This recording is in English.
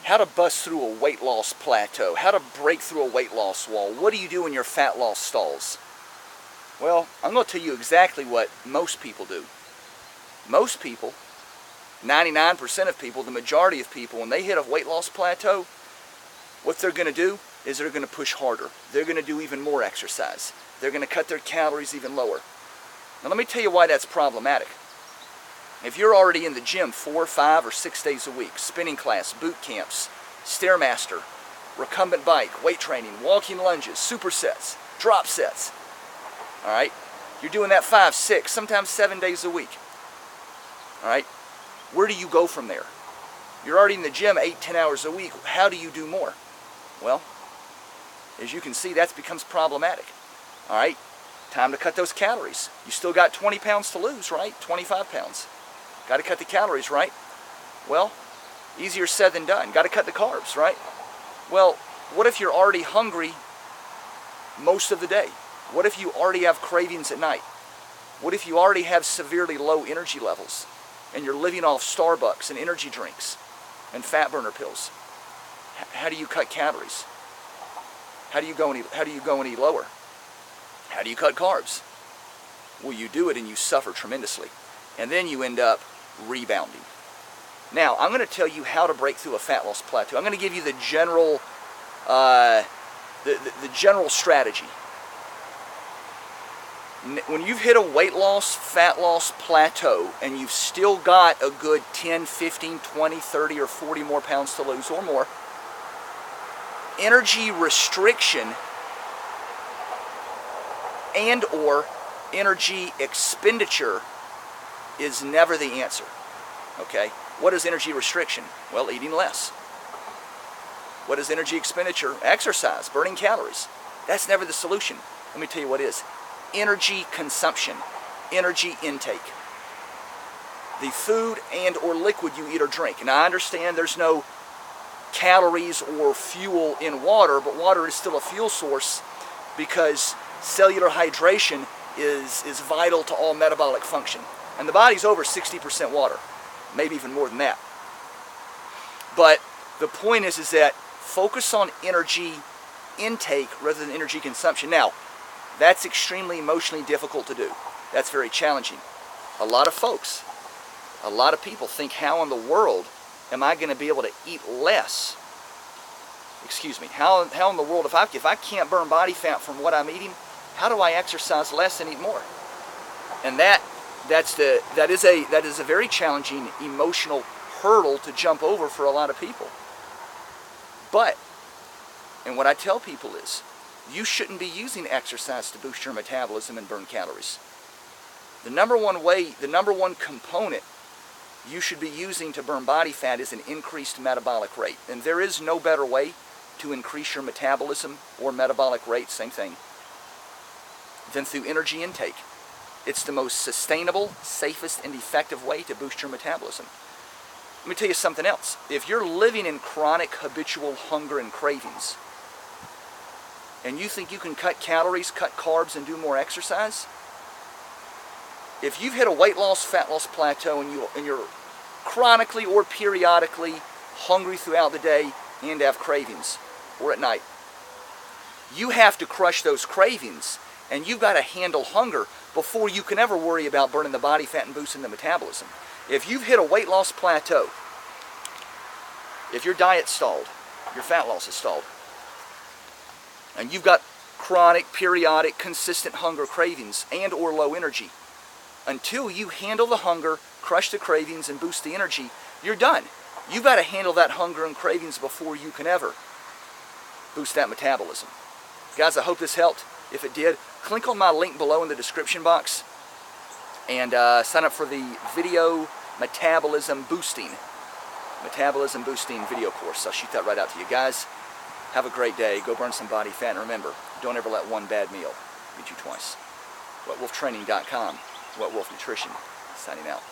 how to bust through a weight loss plateau, how to break through a weight loss wall. What do you do when your fat loss stalls? Well, I'm going to tell you exactly what most people do. Most people, 99% of people, the majority of people, when they hit a weight loss plateau, what they're going to do is they're going to push harder. They're going to do even more exercise. They're going to cut their calories even lower. Now let me tell you why that's problematic. If you're already in the gym 4, 5, or 6 days a week, spinning class, boot camps, Stairmaster, recumbent bike, weight training, walking lunges, supersets, drop sets, all right? You're doing that 5, 6, sometimes 7 days a week, all right? Where do you go from there? You're already in the gym 8, 10 hours a week. How do you do more? Well, as you can see, that becomes problematic, all right? Time to cut those calories. You still got 20 pounds to lose, right? 25 pounds. Got to cut the calories, right? Well, easier said than done. Got to cut the carbs, right? Well, what if you're already hungry most of the day? What if you already have cravings at night? What if you already have severely low energy levels and you're living off Starbucks and energy drinks and fat burner pills? How do you cut calories? How do you go any lower? How do you cut carbs? Well, you do it and you suffer tremendously. And then you end up rebounding. Now, I'm going to tell you how to break through a fat loss plateau. I'm going to give you the general, the general strategy. When you've hit a weight loss, fat loss plateau, and you've still got a good 10, 15, 20, 30, or 40 more pounds to lose or more, energy restriction and or energy expenditure is never the answer, okay? What is energy restriction? Well, eating less. What is energy expenditure? Exercise, burning calories. That's never the solution. Let me tell you what is. Energy consumption, energy intake. The food and or liquid you eat or drink. And I understand there's no calories or fuel in water, but water is still a fuel source because cellular hydration is vital to all metabolic function. And the body's over 60% water, maybe even more than that. But the point is that focus on energy intake rather than energy consumption. Now, that's extremely emotionally difficult to do. That's very challenging. A lot of folks, a lot of people think, how in the world am I going to be able to eat less? Excuse me, how in the world, if I can't burn body fat from what I'm eating, how do I exercise less and eat more? And that is a very challenging emotional hurdle to jump over for a lot of people. But, and what I tell people is, you shouldn't be using exercise to boost your metabolism and burn calories. The number one component you should be using to burn body fat is an increased metabolic rate. And there is no better way to increase your metabolism or metabolic rate, same thing, than through energy intake. It's the most sustainable, safest, and effective way to boost your metabolism. Let me tell you something else. If you're living in chronic habitual hunger and cravings, and you think you can cut calories, cut carbs, and do more exercise, if you've hit a weight loss, fat loss plateau and you're chronically or periodically hungry throughout the day and have cravings, or at night, you have to crush those cravings and you've got to handle hunger before you can ever worry about burning the body fat and boosting the metabolism. If you've hit a weight loss plateau, if your diet's stalled, your fat loss is stalled, and you've got chronic, periodic, consistent hunger cravings and or low energy, until you handle the hunger, crush the cravings, and boost the energy, you're done. You've got to handle that hunger and cravings before you can ever boost that metabolism. Guys, I hope this helped. If it did, click on my link below in the description box and sign up for the video metabolism boosting video course. I'll shoot that right out to you guys. Have a great day. Go burn some body fat. And remember, don't ever let one bad meal beat you twice. WetWolfTraining.com. Wet Wolf Nutrition. Signing out.